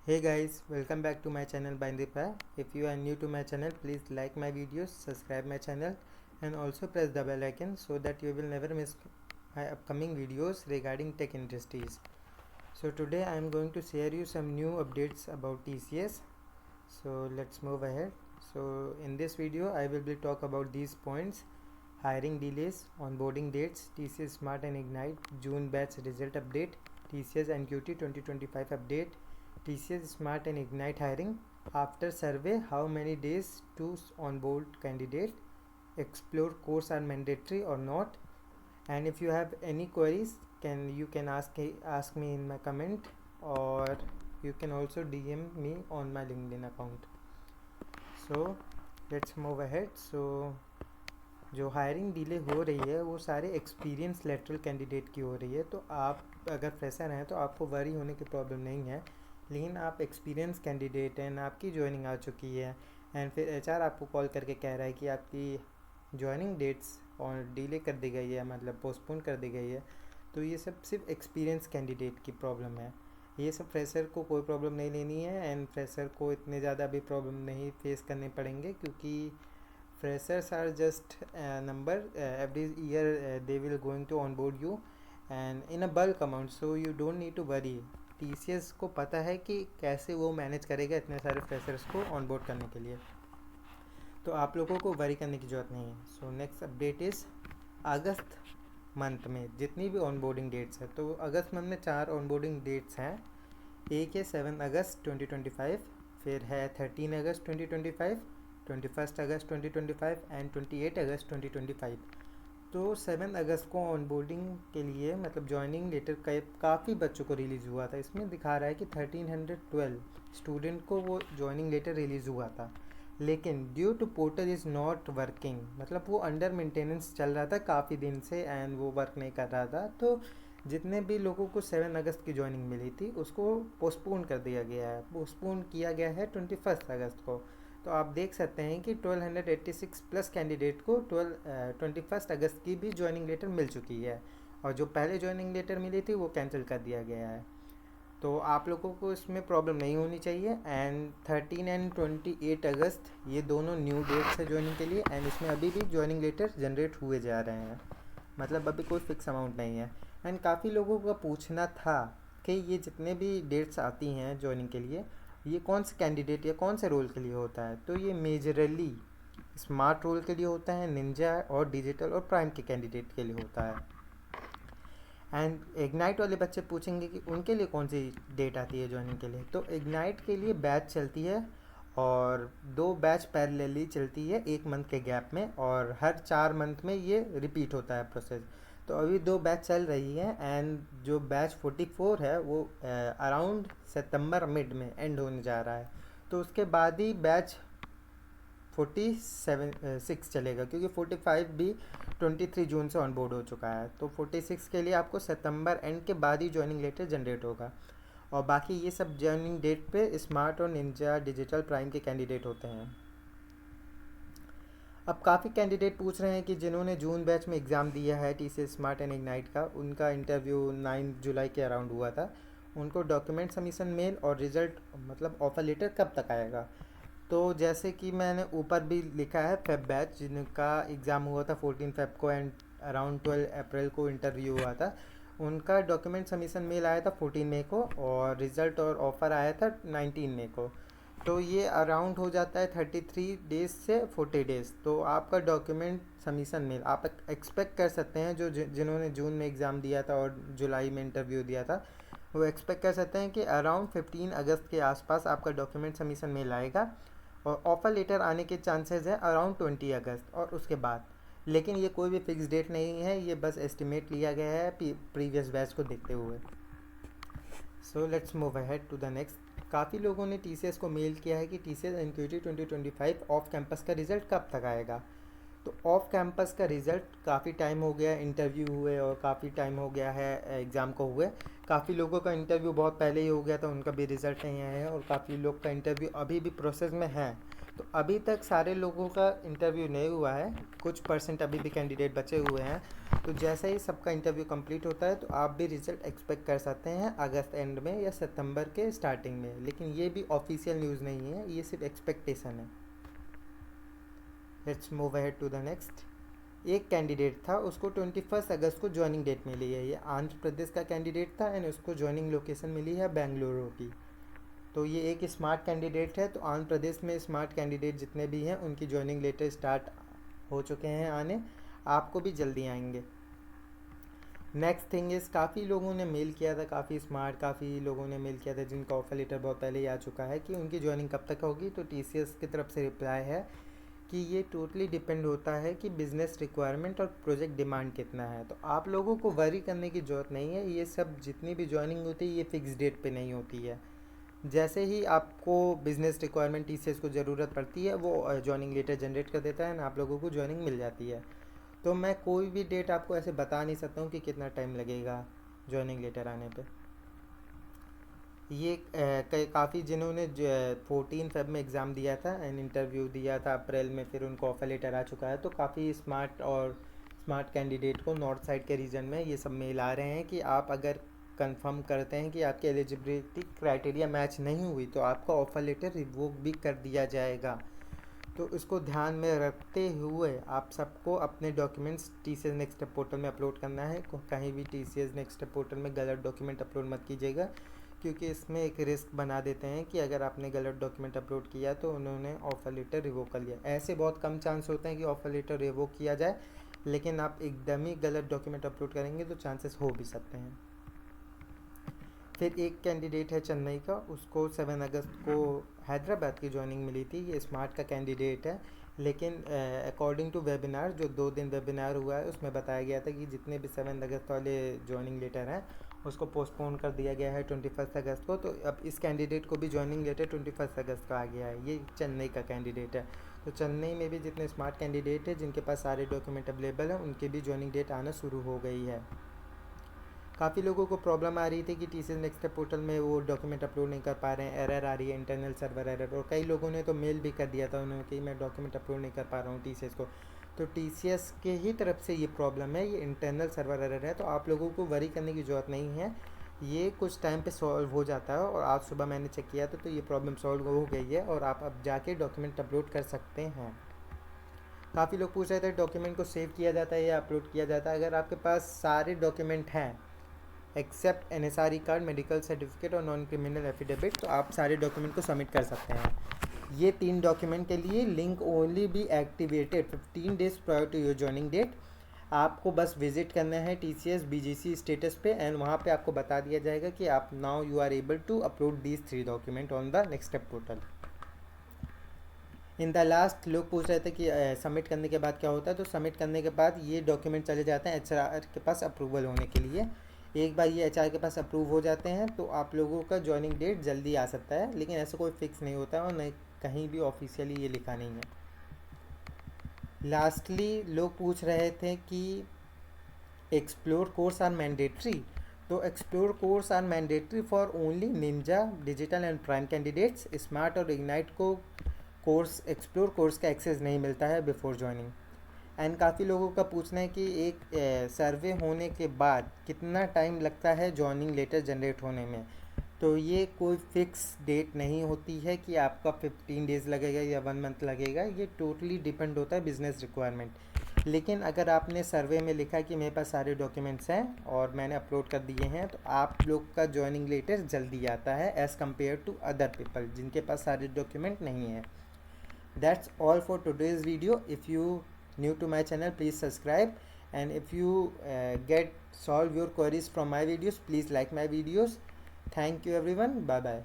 Hey guys, welcome back to my channel Bindipa. If you are new to my channel, please like my videos, subscribe my channel and also press the bell icon so that you will never miss my upcoming videos regarding tech industries. So today I am going to share you some new updates about TCS. So let's move ahead. So in this video I will be talk about these points: hiring delays, onboarding dates, TCS Smart and Ignite June batch result update, TCS NQT 2025 update, TCS Smart and Ignite hiring. After survey, how many days to onboard candidate? Explore course are mandatory or not? And if you have any queries, you can ask me in my comment, or you can also DM me on my LinkedIn account. So let's move ahead. So जो hiring delay हो रही है वो सारे experience lateral candidate की हो रही है। तो आप अगर फ्रेशर हैं तो आपको वरी होने की प्रॉब्लम नहीं है, लेकिन आप एक्सपीरियंस कैंडिडेट हैं, आपकी ज्वाइनिंग आ चुकी है एंड फिर एचआर आपको कॉल करके कह रहा है कि आपकी ज्वाइनिंग डेट्स और डिले कर दी गई है, मतलब पोस्टपोन कर दी गई है। तो ये सब सिर्फ एक्सपीरियंस कैंडिडेट की प्रॉब्लम है, ये सब फ्रेशर को कोई प्रॉब्लम नहीं लेनी है एंड फ्रेशर को इतने ज़्यादा भी प्रॉब्लम नहीं फेस करने पड़ेंगे, क्योंकि freshers are just a number. Every year they will going to onboard you and in a bulk amount, so you don't need to worry. TCS को पता है कि कैसे वो मैनेज करेगा इतने सारे फ्रेशर्स को ऑनबोर्ड करने के लिए, तो आप लोगों को वरी करने की ज़रूरत नहीं है। So next update is August month में जितनी भी ऑनबोर्डिंग डेट्स है, तो अगस्त मंथ में 4 ऑनबोर्डिंग डेट्स हैं। एक है 7 अगस्त 2025, फिर है 13 अगस्त 2025, 21 अगस्त 2025 एंड 28 अगस्त 2025। तो 7 अगस्त को ऑनबोर्डिंग के लिए मतलब ज्वाइनिंग लेटर काफ़ी बच्चों को रिलीज़ हुआ था। इसमें दिखा रहा है कि 1312 स्टूडेंट को वो ज्वाइनिंग लेटर रिलीज़ हुआ था, लेकिन due to portal is not working, मतलब वो अंडर मेंटेनेंस चल रहा था काफ़ी दिन से एंड वो वर्क नहीं कर रहा था। तो जितने भी लोगों को 7 अगस्त की ज्वाइनिंग मिली थी उसको पोस्टपोन कर दिया गया है, पोस्टपोन किया गया है 21 अगस्त को। तो आप देख सकते हैं कि 1286 प्लस कैंडिडेट को 21 अगस्त की भी ज्वाइनिंग लेटर मिल चुकी है, और जो पहले ज्वाइनिंग लेटर मिली थी वो कैंसिल कर दिया गया है। तो आप लोगों को इसमें प्रॉब्लम नहीं होनी चाहिए। एंड 13 एंड 28 अगस्त ये दोनों न्यू डेट्स है ज्वाइनिंग के लिए, एंड इसमें अभी भी ज्वाइनिंग लेटर जनरेट हुए जा रहे हैं, मतलब अभी कोई फिक्स अमाउंट नहीं है। एंड काफ़ी लोगों का पूछना था कि ये जितने भी डेट्स आती हैं ज्वाइनिंग के लिए, ये कौन से कैंडिडेट या कौन से रोल के लिए होता है। तो ये मेजरली स्मार्ट रोल के लिए होता है, निंजा और डिजिटल और प्राइम के कैंडिडेट के लिए होता है। एंड इग्नाइट वाले बच्चे पूछेंगे कि उनके लिए कौन सी डेट आती है ज्वाइनिंग के लिए। तो इग्नाइट के लिए बैच चलती है, और 2 बैच पैरेलली चलती है 1 मंथ के गैप में, और हर 4 मंथ में ये रिपीट होता है प्रोसेस। तो अभी 2 बैच चल रही है एंड जो बैच 44 है वो अराउंड सितंबर मिड में एंड होने जा रहा है। तो उसके बाद ही बैच 46 चलेगा, क्योंकि 45 भी 23 जून से ऑनबोर्ड हो चुका है। तो 46 के लिए आपको सितंबर एंड के बाद ही ज्वाइनिंग लेटर जनरेट होगा, और बाकी ये सब ज्वाइनिंग डेट पे स्मार्ट और निंजा डिजिटल प्राइम के कैंडिडेट होते हैं। अब काफ़ी कैंडिडेट पूछ रहे हैं कि जिन्होंने जून बैच में एग्ज़ाम दिया है TCS स्मार्ट एंड इग्नाइट का, उनका इंटरव्यू 9 जुलाई के अराउंड हुआ था, उनको डॉक्यूमेंट सबमिशन मेल और रिज़ल्ट मतलब ऑफर लेटर कब तक आएगा। तो जैसे कि मैंने ऊपर भी लिखा है, फेब बैच जिनका एग्ज़ाम हुआ था 14 फेब को एंड अराउंड 12 अप्रैल को इंटरव्यू हुआ था, उनका डॉक्यूमेंट सबमिशन मेल आया था 14 मई को, और रिज़ल्ट और ऑफ़र आया था 19 मई को। तो ये अराउंड हो जाता है 33 डेज़ से 40 डेज़। तो आपका डॉक्यूमेंट सबमिशन मेल आप एक्सपेक्ट कर सकते हैं, जो जिन्होंने जून में एग्ज़ाम दिया था और जुलाई में इंटरव्यू दिया था, वो एक्सपेक्ट कर सकते हैं कि अराउंड 15 अगस्त के आसपास आपका डॉक्यूमेंट सबमिशन मेल आएगा, और ऑफ़र लेटर आने के चांसेस है अराउंड 20 अगस्त और उसके बाद। लेकिन ये कोई भी फिक्स डेट नहीं है, ये बस एस्टिमेट लिया गया है प्रीवियस बैच को देखते हुए। So let's move ahead to the next. काफ़ी लोगों ने TCS को मेल किया है कि TCS NQT 2025 ऑफ कैंपस का रिज़ल्ट कब तक आएगा। तो ऑफ कैंपस का रिज़ल्ट काफ़ी टाइम हो गया इंटरव्यू हुए, और काफ़ी टाइम हो गया है एग्ज़ाम को हुए। काफ़ी लोगों का इंटरव्यू बहुत पहले ही हो गया था, उनका भी रिज़ल्ट नहीं आया है, और काफ़ी लोग का इंटरव्यू अभी भी प्रोसेस में है। तो अभी तक सारे लोगों का इंटरव्यू नहीं हुआ है, कुछ परसेंट अभी भी कैंडिडेट बचे हुए हैं। तो जैसा ही सबका इंटरव्यू कंप्लीट होता है तो आप भी रिजल्ट एक्सपेक्ट कर सकते हैं अगस्त एंड में या सितंबर के स्टार्टिंग में, लेकिन ये भी ऑफिशियल न्यूज़ नहीं है, ये सिर्फ एक्सपेक्टेशन है। Let's move ahead to the next. एक कैंडिडेट था, उसको 21 अगस्त को ज्वाइनिंग डेट मिली है। ये आंध्र प्रदेश का कैंडिडेट था एंड उसको ज्वाइनिंग लोकेशन मिली है बेंगलुरु की। तो ये एक स्मार्ट कैंडिडेट है। तो आंध्र प्रदेश में स्मार्ट कैंडिडेट जितने भी हैं उनकी ज्वाइनिंग लेटर स्टार्ट हो चुके हैं आने, आपको भी जल्दी आएंगे। नेक्स्ट थिंग इज़, काफ़ी लोगों ने मेल किया था, काफ़ी लोगों ने मेल किया था जिनका ऑफर लेटर बहुत पहले ही आ चुका है कि उनकी ज्वाइनिंग कब तक होगी। तो TCS की तरफ से रिप्लाई है कि ये टोटली डिपेंड होता है कि बिज़नेस रिक्वायरमेंट और प्रोजेक्ट डिमांड कितना है। तो आप लोगों को वरी करने की ज़रूरत नहीं है, ये सब जितनी भी ज्वाइनिंग होती है ये फिक्स डेट पे नहीं होती है। जैसे ही आपको बिज़नेस रिक्वायरमेंट TCS को ज़रूरत पड़ती है वो ज्वाइनिंग लेटर जनरेट कर देता है और आप लोगों को ज्वाइनिंग मिल जाती है। तो मैं कोई भी डेट आपको ऐसे बता नहीं सकता हूँ कि कितना टाइम लगेगा ज्वाइनिंग लेटर आने पे। ये काफ़ी जिन्होंने 14 फेब में एग्ज़ाम दिया था एंड इंटरव्यू दिया था अप्रैल में, फिर उनको ऑफर लेटर आ चुका है। तो काफ़ी स्मार्ट कैंडिडेट को नॉर्थ साइड के रीजन में ये सब मेल आ रहे हैं कि आप अगर कंफर्म करते हैं कि आपकी एलिजिबिलिटी क्राइटेरिया मैच नहीं हुई तो आपका ऑफर लेटर रिवोक भी कर दिया जाएगा। तो इसको ध्यान में रखते हुए आप सबको अपने documents TCS next step portal में अपलोड करना है। कहीं भी TCS नेक्स्ट स्टेप पोर्टल में गलत डॉक्यूमेंट अपलोड मत कीजिएगा, क्योंकि इसमें एक रिस्क बना देते हैं कि अगर आपने गलत डॉक्यूमेंट अपलोड किया तो उन्होंने ऑफ़र लेटर रिवोक कर लिया। ऐसे बहुत कम चांस होते हैं कि ऑफ़र लेटर रिवोक किया जाए, लेकिन आप एकदम ही गलत डॉक्यूमेंट अपलोड करेंगे तो चांसेस हो भी सकते हैं। फिर एक कैंडिडेट है चेन्नई का, उसको 7 अगस्त को हैदराबाद की ज्वाइनिंग मिली थी। ये स्मार्ट का कैंडिडेट है, लेकिन अकॉर्डिंग टू वेबिनार जो 2 दिन वेबिनार हुआ है उसमें बताया गया था कि जितने भी 7 अगस्त वाले ज्वाइनिंग लेटर हैं उसको पोस्टपोन कर दिया गया है 21 अगस्त को। तो अब इस कैंडिडेट को भी ज्वाइनिंग लेटर 21 अगस्त का आ गया है। ये चेन्नई का कैंडिडेट है। तो चेन्नई में भी जितने स्मार्ट कैंडिडेट है जिनके पास सारे डॉक्यूमेंट अवेलेबल हैं उनकी भी ज्वाइनिंग डेट आना शुरू हो गई है। काफ़ी लोगों को प्रॉब्लम आ रही थी कि TCS नेक्स्ट स्टेप पोर्टल में वो डॉक्यूमेंट अपलोड नहीं कर पा रहे हैं, एरर आ रही है, इंटरनल सर्वर एरर। और कई लोगों ने तो मेल भी कर दिया था उन्होंने कि मैं डॉक्यूमेंट अपलोड नहीं कर पा रहा हूँ TCS को। तो TCS के ही तरफ से ये प्रॉब्लम है, ये इंटरनल सर्वर एरर है। तो आप लोगों को वरी करने की ज़रूरत नहीं है, ये कुछ टाइम पे सॉल्व हो जाता है। और आज सुबह मैंने चेक किया था तो ये प्रॉब्लम सॉल्व हो गई है और आप अब जाके डॉक्यूमेंट अपलोड कर सकते हैं। काफ़ी लोग पूछ रहे थे डॉक्यूमेंट को सेव किया जाता है या अपलोड किया जाता है। अगर आपके पास सारे डॉक्यूमेंट हैं except NSRE card, medical certificate और नॉन क्रिमिनल एफिडेविट, तो आप सारे डॉक्यूमेंट को सबमिट कर सकते हैं। ये 3 डॉक्यूमेंट के लिए link only be activated 15 days prior to your joining date. आपको बस विजिट करना है TCS BGC स्टेटस पे एंड वहाँ पे आपको बता दिया जाएगा कि आप now you are able to upload these 3 document on the next step portal. In the last लोग पूछ रहे थे कि सबमिट करने के बाद क्या होता है। तो सबमिट करने के बाद ये डॉक्यूमेंट चले जाते हैं HR के पास अप्रूवल होने के लिए। एक बार ये HR के पास अप्रूव हो जाते हैं तो आप लोगों का ज्वाइनिंग डेट जल्दी आ सकता है, लेकिन ऐसा कोई फिक्स नहीं होता है और नहीं कहीं भी ऑफिशियली ये लिखा नहीं है। लास्टली लोग पूछ रहे थे कि एक्सप्लोर कोर्स आर मैंडेटरी। तो explore course are mandatory for only ninja, digital and prime candidates. Smart और इग्नाइट को एक्सप्लोर कोर्स का एक्सेस नहीं मिलता है बिफोर ज्वाइनिंग। एंड काफ़ी लोगों का पूछना है कि एक सर्वे होने के बाद कितना टाइम लगता है ज्वाइनिंग लेटर जनरेट होने में। तो ये कोई फिक्स डेट नहीं होती है कि आपका 15 डेज़ लगेगा या 1 मंथ लगेगा, ये टोटली डिपेंड होता है बिजनेस रिक्वायरमेंट। लेकिन अगर आपने सर्वे में लिखा कि मेरे पास सारे डॉक्यूमेंट्स हैं और मैंने अपलोड कर दिए हैं तो आप लोग का ज्वाइनिंग लेटर जल्दी आता है as compare to other people जिनके पास सारे डॉक्यूमेंट नहीं हैं। That's all for today's video. If you new to my channel, please subscribe, and if you get solve your queries from my videos, please like my videos. Thank you everyone. Bye bye.